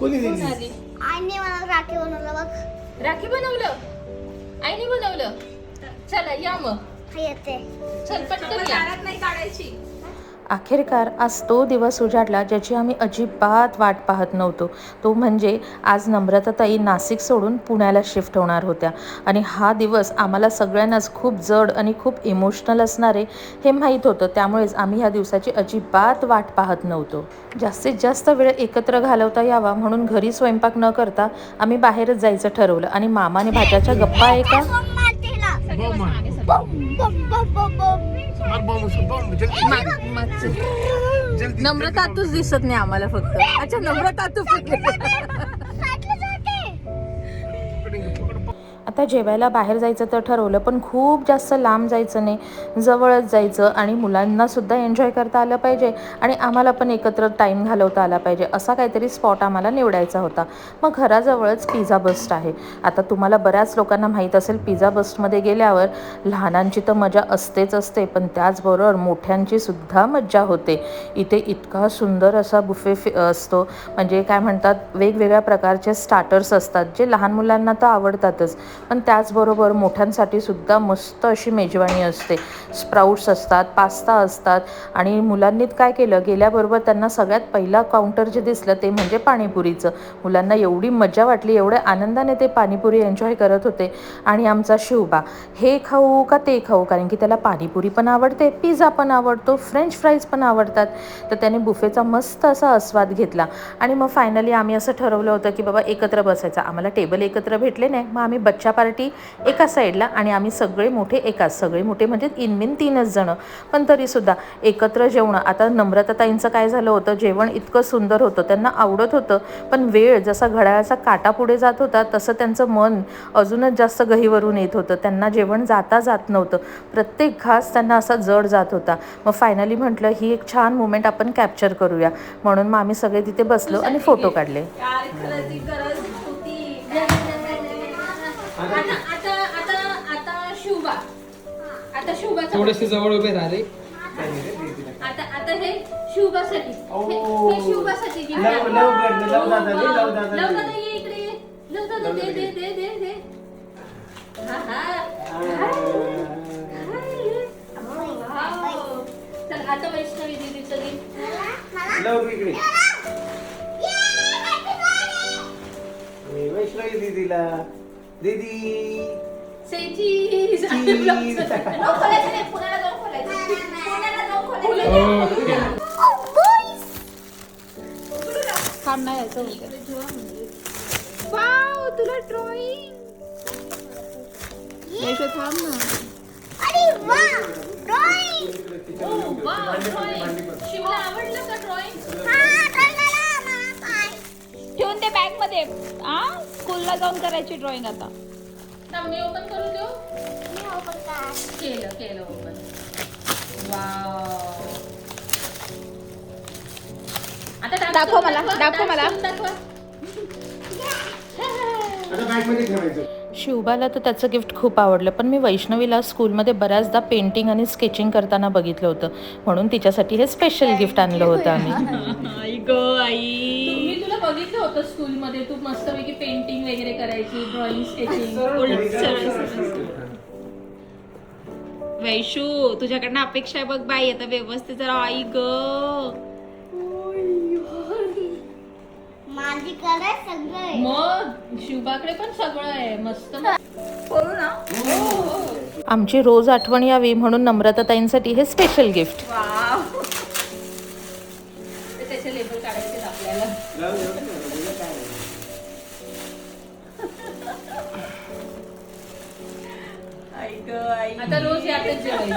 कोणी दिली? आली आईने मला राखी बनवलं बघ. राखी बनवलं आईने बनवलं. चला या मग येते. चल पटकन या. नाही काढायची. अखेरकार आज तो दिवस उजाडला ज्याची आम्ही अजिबात वाट पाहत नव्हतो. तो म्हणजे आज नम्रताताई नाशिक सोडून पुण्याला शिफ्ट होणार होत्या आणि हा दिवस आम्हाला सगळ्यांनाच खूप जड आणि खूप इमोशनल असणार आहे हे माहीत होतं. त्यामुळेच आम्ही ह्या दिवसाची अजिबात वाट पाहत नव्हतो. जास्तीत जास्त वेळ एकत्र घालवता यावा म्हणून घरी स्वयंपाक न करता आम्ही बाहेरच जायचं ठरवलं आणि मामाने भाच्याच्या गप्पा ऐका नम्रता तूच दिसत नाही आम्हाला फक्त. अच्छा नम्रता तू आता जेवायला बाहेर जायचं तर ठरवलं, पण खूप जास्त लांब जायचं नाही, जवळच जायचं आणि मुलांनासुद्धा एन्जॉय करता आलं पाहिजे आणि आम्हाला पण एकत्र टाईम घालवता आला पाहिजे असा काहीतरी स्पॉट आम्हाला निवडायचा होता. मग घराजवळच पिझ्झा बस्ट आहे. आता तुम्हाला बऱ्याच लोकांना माहीत असेल पिझ्झा बस्टमध्ये गेल्यावर लहानांची तर मजा असतेच असते, पण त्याचबरोबर मोठ्यांची सुद्धा मज्जा होते. इथे इतका सुंदर असा बुफे असतो, म्हणजे काय म्हणतात वेगवेगळ्या प्रकारचे स्टार्टर्स असतात जे लहान मुलांना तर आवडतातच, पण त्याचबरोबर मोठ्यांसाठी सुद्धा मस्त अशी मेजवानी असते. स्प्राउट्स असतात, पास्ता असतात आणि मुलांनी काय केलं गेल्याबरोबर त्यांना सगळ्यात पहिला काउंटर जे दिसलं ते म्हणजे पाणीपुरीचं. मुलांना एवढी मजा वाटली, एवढ्या आनंदाने ते पाणीपुरी एन्जॉय करत होते. आणि आमचा शिवबा हे खाऊ का ते खाऊ, कारण की त्याला पाणीपुरी पण आवडते, पिझ्झा पण आवडतो, फ्रेंच फ्राईज पण आवडतात. तर त्याने बुफेचा मस्त असा आस्वाद घेतला आणि मग फायनली आम्ही असं ठरवलं होतं की बाबा एकत्र बसायचं. आम्हाला टेबल एकत्र भेटले नाही, मग आम्ही बच्चा पार्टी एका साईडला आणि आम्ही सगळे मोठे एकाच, सगळे मोठे म्हणजे इनमिन 3च जणं, पण तरीसुद्धा एकत्र जेवणं. आता नम्रताताईंचं काय झालं होतं, जेवण इतकं सुंदर होतं, त्यांना आवडत होतं, पण वेळ जसा घड्याळाचा काटा पुढे जात होता तसं त्यांचं मन अजूनच जास्त गहिवरून येत होतं. त्यांना जेवण जात नव्हतं, प्रत्येक घास त्यांना असा जड जात होता. मग फायनली म्हटलं ही एक छान मुमेंट आपण कॅप्चर करूया, म्हणून मग आम्ही सगळे तिथे बसलो आणि फोटो काढले. आता शिवबा शिवबाचा थोडेसे जवळ उभे राहिले. आता हे शिवबासाठी हे शिवबासाठी गिफ्ट आहे. लव दादा लव दादा ये इकडे ये. लव दादा दे दे दे दे दे. हा हा चल आता वैष्णवी दीदीचं गिफ्ट. लव इकडे वैष्णवी दीदीला. दीदी से चीज. पुण्याला जाऊन थांब नाही यायचं वाव तुला ड्रॉइंग यायचं थांब ना. अरे वाह ड्रॉइंग. शिवला आवडलं का ड्रॉइंग. ठेवून ते बॅग मध्ये. स्कूलला जाऊन करायची ड्रॉइंग. आता मी ओपन करू देऊ. केलं ओपन. वाव आता दाखव मला. दाखवा. आता बॅग मध्ये ठेवायचं. शिवबाला तर त्याचं गिफ्ट खूप आवडलं, पण मी वैष्णवीला स्कूलमध्ये बऱ्याचदा पेंटिंग आणि स्केचिंग करताना बघितलं होतं, म्हणून तिच्यासाठी हे स्पेशल गिफ्ट आणलं होतं आम्ही. मी तुला बघितलं होतं स्कूलमध्ये, तू मस्तपैकी पेंटिंग वगैरे करायची, ड्रॉइंग, स्केचिंग. वैशू तुझ्याकडनं अपेक्षा आहे बघ बाई, आता व्यवस्थित जरा. आई ग माझी कडे सगळं आहे. मग शिवबाकडे पण सगळं आहे मस्त. करू ना. आमची रोज आठवण यावी म्हणून नम्रताताईंसाठी हे स्पेशल गिफ्ट. त्याचे लेबल काढायचे आपल्याला. आता रोज यातच जेवायचं.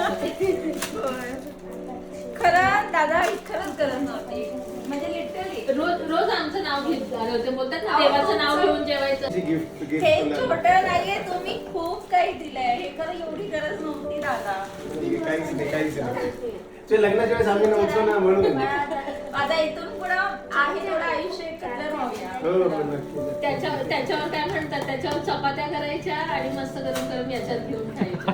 खरं दादा खरंच गरज नव्हती, म्हणजे लिटरली रोज आमचं नाव घेत झालं होतं. बोलतात ना देवाचं नाव घेऊन जेवायचं. हे छोटं नाहीये, तुम्ही खूप काही दिलंय. हे खरं एवढी गरज नव्हती दादा. काहीच नाही. लग्नाच्या वेळेस आम्ही नव्हतो ना म्हणून. आता इथून पुढं आहे तेवढं आयुष्य एकत्र राहूया. त्याच्यावर काय म्हणतात, त्याच्यावर चपात्या करायच्या आणि मस्त गरम गरम याच्यात घेऊन खायच्या.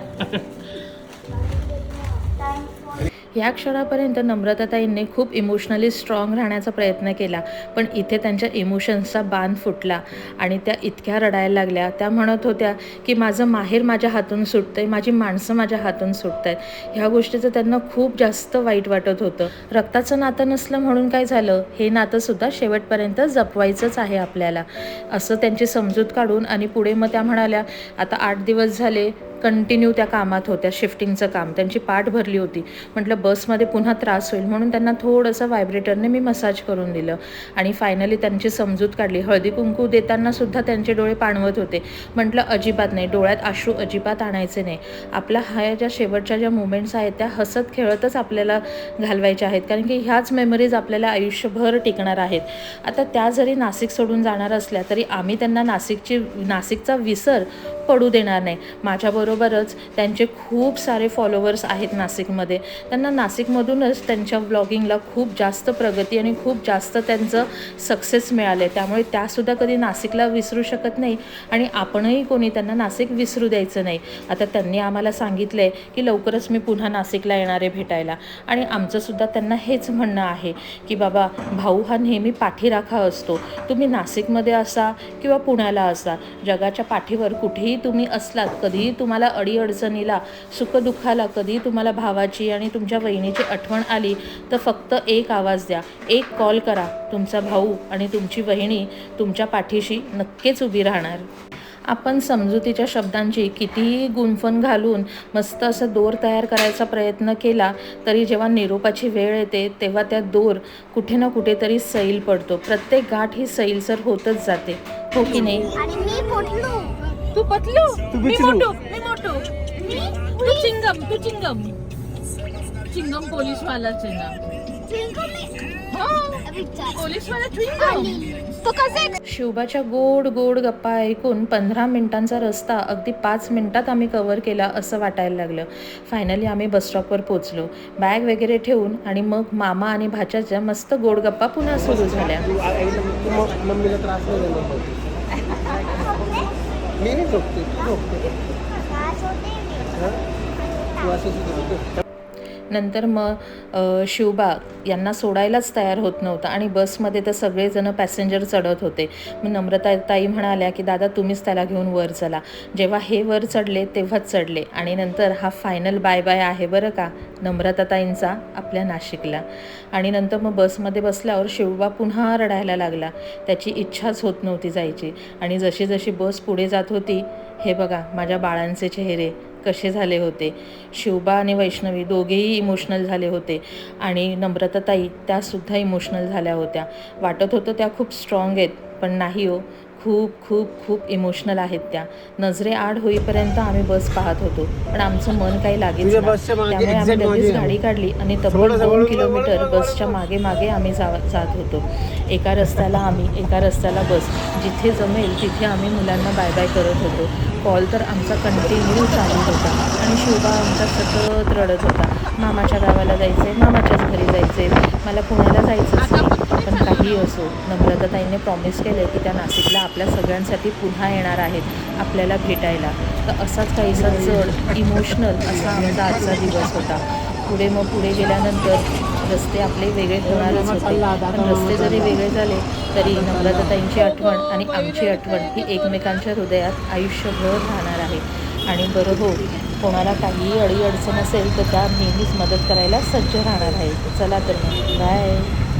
ह्या क्षणापर्यंत नम्रताताईंनी खूप इमोशनली स्ट्रॉंग राहण्याचा प्रयत्न केला, पण इथे त्यांच्या इमोशन्सचा बांध फुटला आणि त्या इतक्या रडायला लागल्या. त्या म्हणत होत्या की माझं माहेर माझ्या हातून सुटतंय, माझी माणसं माझ्या हातून सुटत आहेत. ह्या गोष्टीचं त्यांना खूप जास्त वाईट वाटत होतं. रक्ताचं नातं नसलं म्हणून काय झालं, हे नातंसुद्धा शेवटपर्यंत जपवायचंच आहे आपल्याला, असं त्यांची समजूत काढून आणि पुढे मग त्या म्हणाल्या आता 8 दिवस झाले कंटिन्यू त्या कामात होत्या, शिफ्टिंगचं काम, त्यांची पाठ भरली होती. म्हटलं बसमध्ये पुन्हा त्रास होईल म्हणून त्यांना थोडंसं व्हायब्रेटरने मी मसाज करून दिलं आणि फायनली त्यांची समजूत काढली. हळदी कुंकू देतानासुद्धा त्यांचे डोळे पाणवत होते. म्हटलं अजिबात नाही, डोळ्यात अश्रू अजिबात आणायचे नाही. आपल्या ह्या ज्या शेवटच्या ज्या मुमेंट्स आहेत त्या हसत खेळतच आपल्याला घालवायच्या आहेत, कारण की ह्याच मेमरीज आपल्याला आयुष्यभर टिकणार आहेत. आता त्या जरी नाशिक सोडून जाणार असल्या तरी आम्ही त्यांना नाशिकचा विसर पडू देणार नाही. माझ्याबरोबरच त्यांचे खूप सारे फॉलोवर्स आहेत नाशिकमध्ये. त्यांना नाशिकमधूनच त्यांच्या व्लॉगिंगला खूप जास्त प्रगती आणि खूप जास्त त्यांचं सक्सेस मिळाले. त्यामुळे त्यासुद्धा कधी नाशिकला विसरू शकत नाही आणि आपणही कोणी त्यांना नाशिक विसरू द्यायचं नाही. आता त्यांनी आम्हाला सांगितलं आहे की लवकरच मी पुन्हा नाशिकला येणार आहे भेटायला आणि आमचंसुद्धा त्यांना हेच म्हणणं आहे की बाबा भाऊ हा नेहमी पाठीराखा असतो. तुम्ही नाशिकमध्ये असा किंवा पुण्याला असा, जगाच्या पाठीवर कुठेही तुम्ही असलात, कधीही तुम्हाला अडीअडचणीला सुखदुःखाला कधी तुम्हाला भावाची आणि तुमच्या वहिनीची आठवण आली तर फक्त एक आवाज द्या, एक कॉल करा. तुमचा भाऊ आणि तुमची वहिनी तुमच्या पाठीशी नक्कीच उभी राहणार. आपण समजुतीच्या शब्दांची कितीही गुंफण घालून मस्त असं दोर तयार करायचा प्रयत्न केला तरी जेव्हा निरोपाची वेळ येते तेव्हा त्या दोर कुठे ना कुठेतरी सैल पडतो. प्रत्येक गाठ ही सैलसर होतच जाते, हो की नाही? आणि मी फुटलो. तू पतलू, मी बिचलू. मोटू. तू चिंगम चिंगम पोलीसवालाच आहे ना. पोलीसवाला चिंगम. तो कसे शिवबाच्या गोड गोड गप्पा ऐकून 15 मिनिटांचा रस्ता अगदी 5 मिनिटात आम्ही कव्हर केला असं वाटायला लागलं. फायनली आम्ही बसस्टॉपवर पोचलो. बॅग वगैरे ठेवून आणि मग मामा आणि भाच्याच्या मस्त गोड गप्पा पुन्हा सुरू झाल्या. मम्मीला त्रास नाही देणार. मी नाही झोपते, तू झोपते. तू असं नंतर मग शिवबा यांना सोडायलाच तयार होत नव्हता आणि बसमध्ये तर सगळेजण पॅसेंजर चढत होते. मग नम्रताताई म्हणाल्या की दादा तुम्हीच त्याला घेऊन वर चला. जेव्हा हे वर चढले तेव्हाच चढले आणि नंतर हा फायनल बाय बाय आहे बरं का नम्रताताईंचा आपल्या नाशिकला. आणि नंतर मग बसमध्ये बसल्यावर शिवबा पुन्हा रडायला लागला. त्याची इच्छाच होत नव्हती जायची. आणि जशी जशी बस पुढे जात होती, हे बघा माझ्या बाळांचे चेहरे कसे झाले होते. शिवबा आणि वैष्णवी दोघेही इमोशनल झाले होते आणि नम्रताताई त्यासुद्धा इमोशनल झाल्या होत्या. वाटत होतं त्या खूप स्ट्रॉंग आहेत, पण नाही हो, खूप खूप खूप इमोशनल आहेत त्या. नजरे आड होईपर्यंत आम्ही बस पाहत होतो पण आमचं मन काही लागेल. त्यामुळे आम्ही लगेच गाडी काढली आणि तब्बल 2 किलोमीटर बसच्या मागे मागे आम्ही जात होतो. एका रस्त्याला बस, जिथे जमेल तिथे आम्ही मुलांना बाय बाय करत होतो. कॉल तर आमचा कंटिन्यू चालू होता आणि शिवबा आमचा सतत रडत होता. मामाच्या गावाला जायचं आहे, मामाच्याच घरी जायचं आहे, मला पुण्याला जायचंच नाही. पण काही असो, नम्रताताईंनी प्रॉमिस केलं की त्या नाशिकला आपल्या सगळ्यांसाठी पुन्हा येणार आहेत आपल्याला भेटायला. तर असाच काहीसा जड इमोशनल असा आमचा आजचा दिवस होता. पुढे गेल्यानंतर रस्ते आपले वेगळे होणारच होते, पण रस्ते जरी वेगळे झाले तरी नम्रताताईंची आठवण आणि आमची आठवण ही एकमेकांच्या हृदयात आयुष्यभर राहणार आहे. आणि बरं हो, कोणाला काहीही अडीअडचण असेल तर त्या नेहमीच मदत करायला सज्ज राहणार आहे. चला तर मग बाय.